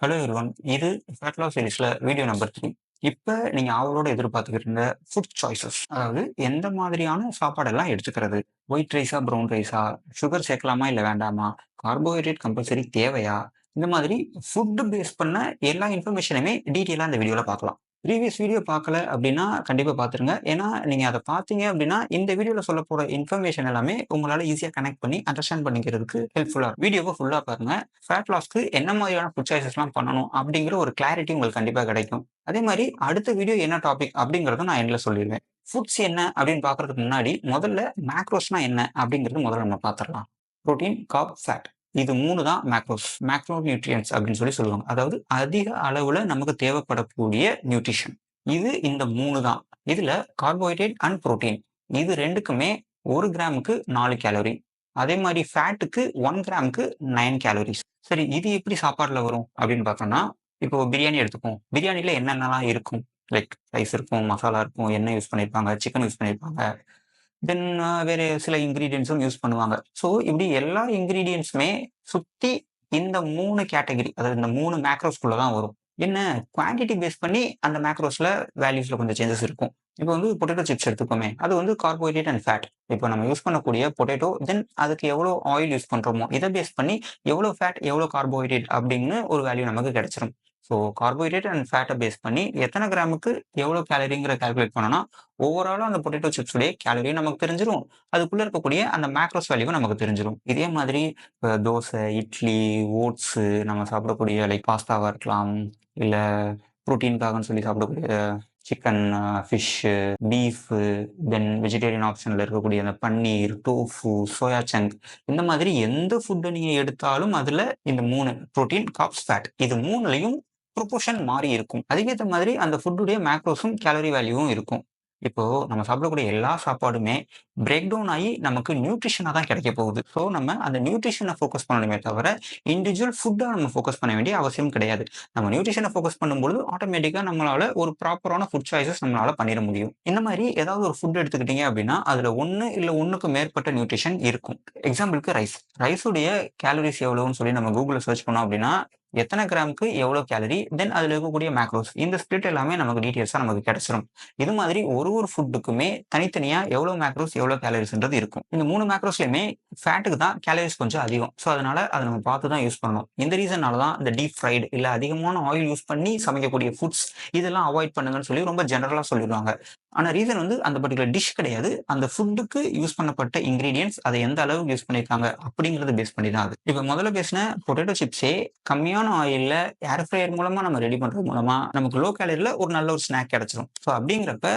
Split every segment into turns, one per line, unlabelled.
Hello everyone. இது fat loss சீரிஸ்ல video number 3. இப்ப நீங்க ஆவலோட எதிர்பார்த்துக்கிட்டு இருந்த ஃபுட் சாய்ஸஸ். அதாவது எந்த மாதிரியான சாப்பாடெல்லாம் எடுத்துக்கிறது? ஒயிட் ரைஸா? ப்ரவுன் ரைஸா? சுகர் சேர்க்கலாமா? இல்ல வேண்டாமா? கார்போஹைட்ரேட் கம்பல்சரி தேவையா? இந்த மாதிரி ஃபுட் பேஸ் பண்ண எல்லா இன்ஃபர்மேஷனுமே டீட்டெயிலா இந்த வீடியோல பார்க்கலாம். ப்ரீவியஸ் வீடியோ பார்க்கல அப்படின்னா கண்டிப்பா பார்த்துருங்க. ஏன்னா நீங்க அத பார்த்தீங்க அப்படின்னா, இந்த வீடியோல சொல்லப்போற இன்ஃபர்மேஷன் எல்லாமே உங்களால ஈஸியா கனெக்ட் பண்ணி அண்டர்ஸ்டாண்ட் பண்ணிக்கிறதுக்கு ஹெல்ப்ஃபுல்லா இருக்கும். வீடியோவ ஃபுல்லா பாருங்க. ஃபேட் லாஸ்க்கு என்ன மாதிரியான ஃபுட் சாய்ஸஸ்லாம் பண்ணணும் அப்படிங்கிற ஒரு கிளாரிட்டி உங்களுக்கு கண்டிப்பா கிடைக்கும். அதே மாரி அடுத்த வீடியோ என்ன டாபிக் அப்படிங்கிறத நான் எண்ட்ல சொல்லிருவேன். ஃபுட்ஸ் என்ன அப்படின்னு பார்க்கறதுக்கு முன்னாடி முதல்ல மேக்ரோஸ்னா என்ன அப்படிங்கிறது முதல்ல நம்ம பார்த்துடலாம். Protein, carb, fat. இது 3 தான் மேக்ரோஸ். மேக்ரோ நியூட்ரியன்ட்ஸ் அப்படின்னு சொல்லுவாங்க. அதாவது அதிக அளவுல நமக்கு தேவைப்படக்கூடிய நியூட்ரிஷன். இது இந்த 3 தான். இதுல கார்போஹைட்ரேட் அண்ட் புரோட்டீன் இது 2க்குமே 1 கிராமுக்கு 4 கேலரி. அதே மாரி ஃபேட்டுக்கு 1 கிராமுக்கு 9 கேலோரிஸ். சரி, இது எப்படி சாப்பாடுல வரும் அப்படின்னு பார்த்தோம்னா, இப்போ பிரியாணி எடுத்துப்போம். பிரியாணில என்னென்னலாம் இருக்கும்? லைக் ரைஸ் இருக்கும், மசாலா இருக்கும், எண்ணெய் யூஸ் பண்ணியிருப்பாங்க, சிக்கன் யூஸ் பண்ணியிருப்பாங்க. தென் வேற சில இன்கிரீடியன்ட்ஸும் யூஸ் பண்ணுவாங்க. ஸோ இப்படி எல்லா இன்கிரீடியன்ட்ஸுமே சுத்தி இந்த 3 கேட்டகரி, அதாவது இந்த 3 மேக்ரோஸ்குள்ள தான் வரும். என்ன குவான்டிட்டி பேஸ் பண்ணி அந்த மேக்ரோஸ்ல வேல்யூஸ்ல கொஞ்சம் சேஞ்சஸ் இருக்கும். இப்போ வந்து பொட்டேட்டோ சிப்ஸ் எடுத்துக்கோமே, அது வந்து கார்போஹைட்ரேட் அண்ட் ஃபேட். இப்போ நம்ம யூஸ் பண்ணக்கூடிய பொட்டேட்டோ, தென் அதுக்கு எவ்வளோ ஆயில் யூஸ் பண்றோமோ, இத பேஸ் பண்ணி எவ்வளோ ஃபேட், எவ்வளோ கார்போஹைட்ரேட் அப்படின்னு ஒரு வேல்யூ நமக்கு கிடைச்சிரும். ஸோ கார்போஹைட்ரேட் அண்ட் ஃபேட்ட பேஸ் பண்ணி எத்தன கிராமுக்கு எவ்வளோ கேலரிங்கிற கால்குலேட் பண்ணோம்னா, ஓவராலா அந்த பொட்டேட்டோ சிப்ஸ் உடைய கேலரியும் நமக்கு தெரிஞ்சிரும். அதுக்குள்ள இருக்கக்கூடிய அந்த மேக்ரோஸ் வேல்யூவும் நமக்கு தெரிஞ்சிரும். இதே மாதிரி தோசை, இட்லி, ஓட்ஸு, நம்ம சாப்பிடக்கூடிய லைக் பாஸ்தாவா இருக்கலாம். இல்ல புரோட்டீன்காகன்னு சொல்லி சாப்பிடக்கூடிய சிக்கன், ஃபிஷ்ஷு, பீஃபு, தென் வெஜிடேரியன் ஆப்ஷன்ல இருக்கக்கூடிய அந்த பன்னீர், டோஃபு, சோயா சங்க், இந்த மாதிரி எந்த ஃபுட்ட நீங்க எடுத்தாலும் அதுல இந்த 3 புரோட்டீன், கார்ப்ஸ், ஃபேட் இது 3லயும் ப்ரொபோர்ஷன் மாறி இருக்கும். அதுக்கேத்த மாதிரி அந்த ஃபுட்டுடைய மேக்ரோஸும், கேலரி வேல்யூவும் இருக்கும். இப்போ நம்ம சாப்பிடக்கூடிய எல்லா சாப்பாடுமே பிரேக் டவுன் ஆயி நமக்கு நியூட்ரிஷனா தான் கிடைக்க போகுது. ஸோ நம்ம அந்த நியூட்ரிஷன ஃபோக்கஸ் பண்ணணுமே தவிர, இண்டிவிஜுவல் ஃபுட்டா நம்ம ஃபோக்கஸ் பண்ண வேண்டிய அவசியம் கிடையாது. நம்ம நியூட்ரிஷன ஃபோக்கஸ் பண்ணும்பொழுது, ஆட்டோமேட்டிக்கா நம்மளால ஒரு ப்ராப்பரான ஃபுட் சாய்ஸஸ் நம்மளால பண்ணிற முடியும். இந்த மாரி ஏதாவது ஒரு ஃபுட் எடுத்துக்கிட்டீங்க அப்படின்னா, அதுல 1 இல்ல 1க்கு மேற்பட்ட நியூட்ரிஷன் இருக்கும். எக்ஸாம்பிள்க்கு ரைஸ். ரைஸுடைய கேலோரிஸ் எவ்வளவுன்னு சொல்லி நம்ம Googleல சர்ச் பண்ணோம் அப்படின்னா, எத்தன கிராமுக்கு எவ்வளோ கேலரி, தென் அதுல இருக்கக்கூடிய மேக்ரோஸ் இந்த ஸ்ப்ளிட் எல்லாமே நமக்கு டீட்டெயில்ஸா நமக்கு கிடைச்சிரும். இது மாதிரி ஒரு ஃபுட்டுக்குமே தனித்தனியா எவ்வளோ மேக்ரோஸ், எவ்வளோ கேலரிஸ்ன்றது இருக்கும். இந்த 3 மேக்ரோஸ்லயுமே ஃபேட்டுக்கு தான் கேலரிஸ் கொஞ்சம் அதிகம். ஸோ அதனால அத நம்ம பார்த்து தான் யூஸ் பண்ணணும். இந்த ரீசன்னால தான் இந்த டீப் ஃப்ரைடு இல்ல அதிகமான ஆயில் யூஸ் பண்ணி சமைக்கக்கூடிய ஃபுட்ஸ் இதெல்லாம் அவாய்ட் பண்ணுங்கன்னு சொல்லி ரொம்ப ஜெனரலா சொல்லிருவாங்க. ஆனா ரீசன் வந்து அந்த பர்ட்டிகுலர் டிஷ் கிடையாது. அந்த ஃபுட்டுக்கு யூஸ் பண்ணப்பட்ட இன்கிரீடியன்ட்ஸ் அத எந்த அளவுக்கு யூஸ் பண்ணியிருக்காங்க அப்படிங்கிறத பேஸ் பண்ணி தான் அது. இப்ப முதல்ல பேசின பொட்டேட்டோ சிப்ஸே கம்மியான ஆயில்ல ஏர் ஃப்ரையர் மூலமா நம்ம ரெடி பண்றது மூலமா நமக்கு லோ கேலரில ஒரு நல்ல ஒரு ஸ்நாக் கிடைச்சிரும். ஸோ அப்படிங்கிறப்ப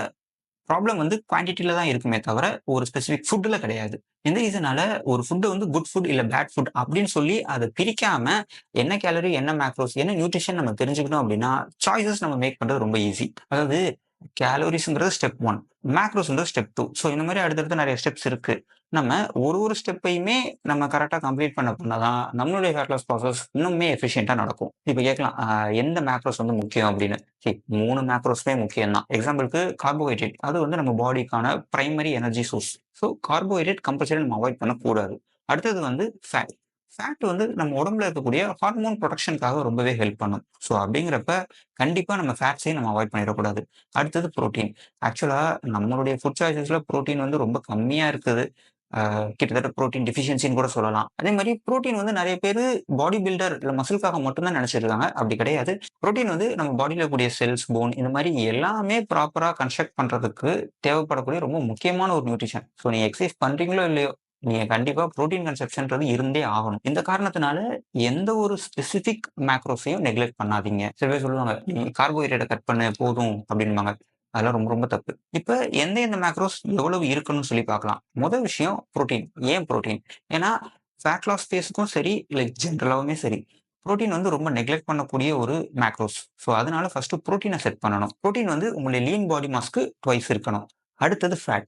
ப்ராப்ளம் வந்து குவான்டிட்டில தான் இருக்குமே தவிர, ஒரு ஸ்பெசிஃபிக் ஃபுட்ல கிடையாது. எந்த ரீசனால ஒரு ஃபுட் வந்து குட் ஃபுட் இல்ல பேட் ஃபுட் அப்படின்னு சொல்லி அத பிரிக்காம, என்ன கேலரி, என்ன மேக்ரோஸ், என்ன நியூட்ரிஷன் நம்ம தெரிஞ்சுக்கிட்டோம் அப்படின்னா, சாய்ஸஸ் நம்ம மேக் பண்றது ரொம்ப ஈஸி. அதாவது கேலோரிஸ்ங்கிறது ஸ்டெப் 1, மேக்ரோஸ்ன்றது ஸ்டெப் 2. ஸோ இந்த மாரி அடுத்தடுத்து நெறைய ஸ்டெப்ஸ் இருக்கு. நம்ம ஒரு ஸ்டெப்பையுமே நம்ம கரெக்ட்டா கம்ப்ளீட் பண்ண தான் நம்மளுடைய ஃபேட் லாஸ் ப்ராசஸ் இன்னுமே எஃபிஷியன்ட்டா நடக்கும். இப்ப கேட்கலாம், எந்த மேக்ரோஸ் வந்து முக்கியம் அப்படின்னு. 3 மேக்ரோஸுமே முக்கியம் தான். எக்ஸாம்பிள்க்கு கார்போஹைட்ரேட். அது வந்து நம்ம பாடிக்கான primary energy source. So carbohydrate compulsory நம்ம அவாய்ட் பண்ணக்கூடாது. அடுத்தது வந்து ஃபேட். ஃபேட் வந்து நம்ம உடம்புல இருக்கக்கூடிய ஹார்மோன் புரொடக்ஷனுக்காக ரொம்பவே ஹெல்ப் பண்ணும். ஸோ அப்படிங்கிறப்ப கண்டிப்பா நம்ம ஃபேட்ஸையும் நம்ம அவாய்ட் பண்ணிறக்கூடாது. அடுத்தது புரோட்டீன். ஆக்சுவலா நம்மளுடைய ஃபுட் சாய்ஸஸ்ல புரோட்டீன் வந்து ரொம்ப கம்மியா இருக்குது. கிட்டத்தட்ட புரோட்டீன் டெஃபிஷியன்சின்னு கூட சொல்லலாம். அதே மாரி புரோட்டீன் வந்து நெறைய பேரு பாடி பில்டர் இல்ல மசில்க்காக மட்டும் தான் நெனைச்சிருக்காங்க. அப்படி கிடையாது. புரோட்டீன் வந்து நம்ம பாடியில இருக்கக்கூடிய செல்ஸ், போன் இந்த மாரி எல்லாமே ப்ராப்பரா கன்ஸ்ட்ரக்ட் பண்றதுக்கு தேவைப்படக்கூடிய ரொம்ப முக்கியமான ஒரு நியூட்ரிஷன். ஸோ நீங்க எக்சர்சைஸ் பண்றீங்களோ இல்லையோ, நீங்க கண்டிப்பா புரோட்டீன் கன்சம்ப்ஷன்றது இருந்தே ஆகணும். இந்த காரணத்தினால எந்த ஒரு ஸ்பெசிஃபிக் மேக்ரோஸையும் நெக்லெக்ட் பண்ணாதீங்க. சில பேர் சொல்லுவாங்க, "நீ கார்போஹைட்ரேட்ட கட் பண்ணு போதும்" அப்படின்பாங்க. அதெல்லாம் ரொம்ப ரொம்ப தப்பு. இப்ப எந்த மேக்ரோஸ் எவ்வளவு இருக்கணும்னு சொல்லி பார்க்கலாம். முதல் விஷயம் புரோட்டீன். ஏன் புரோட்டீன்? ஏன்னா ஃபேட் லாஸ் ஃபேஸ்க்கும் சரி, லைக் ஜெனரலாவுமே சரி, புரோட்டீன் வந்து ரொம்ப நெக்லெக்ட் பண்ணக்கூடிய ஒரு மேக்ரோஸ். ஸோ அதனால ஃபர்ஸ்ட்டு புரோட்டீன செட் பண்ணணும். புரோட்டீன் வந்து உங்களுடைய லீன் பாடி மாஸ்க்கு ட்வைஸ் இருக்கணும். அடுத்தது ஃபேட்.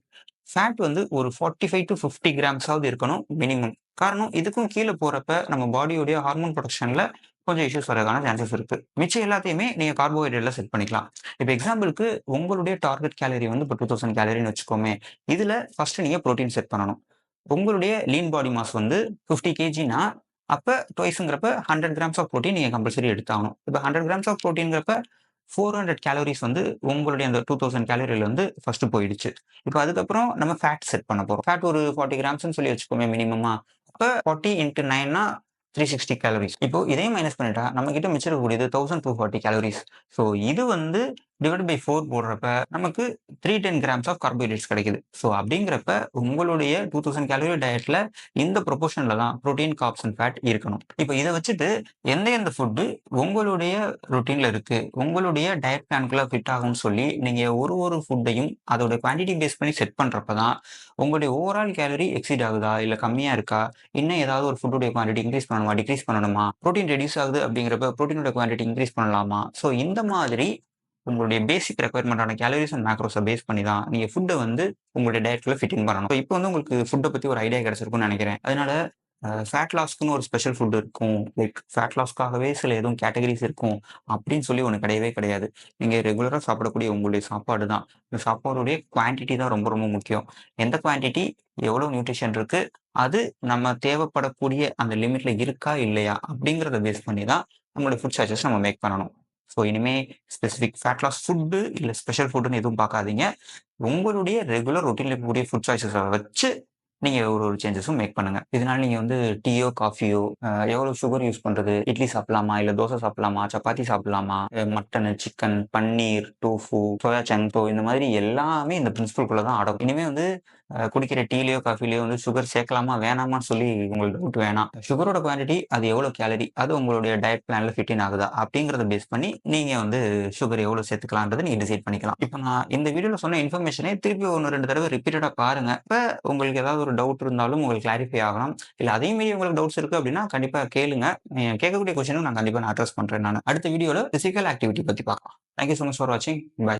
ஃபேட் வந்து ஒரு 45 டூ 50 கிராம்ஸாவது இருக்கணும் மினிமம். காரணம் இதுக்கும் கீழ போறப்ப நம்ம பாடியோடைய ஹார்மோன் புரொடக்ஷன்ல கொஞ்சம் இஷ்யூஸ் வரதுக்கான சான்சஸ் இருக்கு. மிச்சம் எல்லாத்தையுமே நீங்க கார்போஹைட்ரேட்ல செட் பண்ணிக்கலாம். இப்ப எக்ஸாம்பிள்க்கு உங்களுடைய டார்கெட் கேலரி வந்து இப்ப 2000 கேலரின்னு வச்சுக்கோமே. இதுல ஃபர்ஸ்ட் நீங்க புரோட்டீன் செட் பண்ணணும். உங்களுடைய லீன் பாடி மாஸ் வந்து 50 கேஜின்னா, அப்ப ட்வைஸ்ங்கிறப்ப 100 கிராம்ஸ் ஆஃப் புரோட்டீன் நீங்க கம்பல்சரி எடுத்தாகணும். இப்ப 100 கிராம்ஸ் ஆஃப் புரோட்டீன்ங்கிறப்ப 400 கேலோரிஸ் வந்து உங்களுடைய அந்த 2000 கேலரில வந்து ஃபர்ஸ்ட் போயிடுச்சு. இப்ப அதுக்கப்புறம் நம்ம ஃபேட் செட் பண்ண போறோம். ஃபேட் ஒரு 40 கிராம்ஸ்ன்னு சொல்லி வச்சுக்கோமே மினிமமா. அப்ப 40 இன்டு 9னா 360 கேலோரிஸ். இப்போ இதையும் மைனஸ் பண்ணிட்டா நம்ம கிட்ட மிச்சம் இருக்கக்கூடியது 1240 கேலோரிஸ். ஸோ இது வந்து டிவைட் பை 4 போடுறப்ப நமக்கு 310 கிராம்ஸ் ஆஃப் கார்போஹைட்ரேட்ஸ் கிடைக்குது. ஸோ அப்படிங்கிறப்ப உங்களுடைய 2000 கேலரி டயட்ல இந்த ப்ரொபோர்ஷன்ல தான் புரோட்டீன், கார்ப்ஸ் அண்ட் ஃபேட் இருக்கணும். இப்போ இத வச்சுட்டு எந்த ஃபுட் உங்களுடைய ரொட்டீன்ல இருக்கு, உங்களுடைய டயட் பிளான்க்குள்ள ஃபிட் ஆகும்னு சொல்லி நீங்க ஒரு ஃபுட்டையும் அதோட குவான்டிட்டி பேஸ் பண்ணி செட் பண்றப்ப தான் உங்களுடைய ஓவரால் கேலரி எக்ஸீட் ஆகுதா, இல்ல கம்மியா இருக்கா, இன்னும் ஏதாவது ஒரு ஃபுட்டுடைய குவான்டிட்டி இன்கிரீஸ் பண்ணணுமா, டிக்ரீஸ் பண்ணணுமா, புரோட்டீன் ரெடியூஸ் ஆகுது அப்படிங்கிறப்ப புரோட்டீனோட குவான்டிட்டி இன்கிரீஸ் பண்ணலாமா? ஸோ இந்த மாதிரி உங்களுடைய பேசிக் ரெக்யர்மென்ட்டான கேலரிஸ் அண்ட் மேக்ரோஸ பேஸ் பண்ணி தான் நீங்க ஃபுட்ட வந்து உங்களுடைய டயட்குள்ள ஃபிட் இன் பண்ணணும். இப்போ வந்து உங்களுக்கு ஃபுட்ட பத்தி ஒரு ஐடியா கிடைச்சிருக்கும்னு நெனைக்கிறேன். அதனால ஃபேட் லாஸ்க்குன்னு ஒரு ஸ்பெஷல் ஃபுட் இருக்கும். லைக் ஃபேட் லாஸ்க்காகவே சில எதுவும் கேட்டகரிஸ் இருக்கும். அப்படின்னு சொல்லி ஒண்ணு கிடையவே கிடையாது. நீங்க ரெகுலரா சாப்பிடக்கூடிய உங்களுடைய சாப்பாடு தான். இந்த சாப்பாடுடைய குவான்டிட்டி தான் ரொம்ப ரொம்ப முக்கியம். எந்த குவான்டிட்டி, எவ்வளவு நியூட்ரிஷன் இருக்கு, அது நம்ம தேவைப்படக்கூடிய அந்த லிமிட்ல இருக்கா, இல்லையா அப்படிங்கிறத பேஸ் பண்ணி தான் நம்மளுடைய ஃபுட் சாய்ஸஸ் நம்ம மேக் பண்ணணும். ஸோ இனிமே ஸ்பெசிஃபிக் ஃபேட் லாஸ் ஃபுட்டு இல்ல ஸ்பெஷல் ஃபுட்டுன்னு எதுவும் பார்க்காதீங்க. உங்களுடைய ரெகுலர் ரொட்டீன்ல இருக்கக்கூடிய ஃபுட் சாய்ஸஸ வச்சு நீங்க ஒரு சேஞ்சஸும் மேக் பண்ணுங்க. இதனால நீங்க வந்து டீயோ, காஃபியோ எவ்வளவு சுகர் யூஸ் பண்றது? இட்லி சாப்பிடலாமா? இல்ல தோசை சாப்பிடலாமா? சப்பாத்தி சாப்பிடலாமா? மட்டனு, சிக்கன், பன்னீர், டோஃபு, சோயா சங்க் இந்த மாதிரி எல்லாமே இந்த பிரின்சிபல்குள்ள தான் அடங்கும். இனிமே வந்து குடிக்கிற டீலயோ, காஃபிலயோ வந்து சுகர் சேர்க்கலாமா? வேணாமான்னு சொல்லி உங்களுக்கு டவுட் வேணாம். சுகரோட குவான்டிட்டி அது எவ்வளோ கேலரி? அது உங்களுடைய டயட் பிளான்ல ஃபிட் இன் ஆகுதா? அப்படிங்கிறத பேஸ் பண்ணி நீங்க வந்து சுகர் எவ்வளோ சேர்த்துக்கலான்றத நீங்க டிசைட் பண்ணிக்கலாம். இப்ப நான் இந்த வீடியோல சொன்ன இன்ஃபர்மேஷனே திருப்பி 1, 2 தடவ ரிப்பீட்டடா பாருங்க. இப்ப உங்களுக்கு ஏதாவது ஒரு டவுட் இருந்தாலும் உங்களுக்கு கிளாரிஃபை ஆகணும். இல்ல அதையும் மீறி உங்களுக்கு டவுட்ஸ் இருக்கு அப்படின்னா கண்டிப்பா கேளுங்க. நீங்க கேட்கக்கூடிய கொஸ்டினும் நான் கண்டிப்பா அட்ரஸ் பண்றேன் நானு. அடுத்த வீடியோல பிசிக்கல் ஆக்டிவிட்டி பத்தி பார்க்கலாம். Thank you so much for வாட்சிங். பை.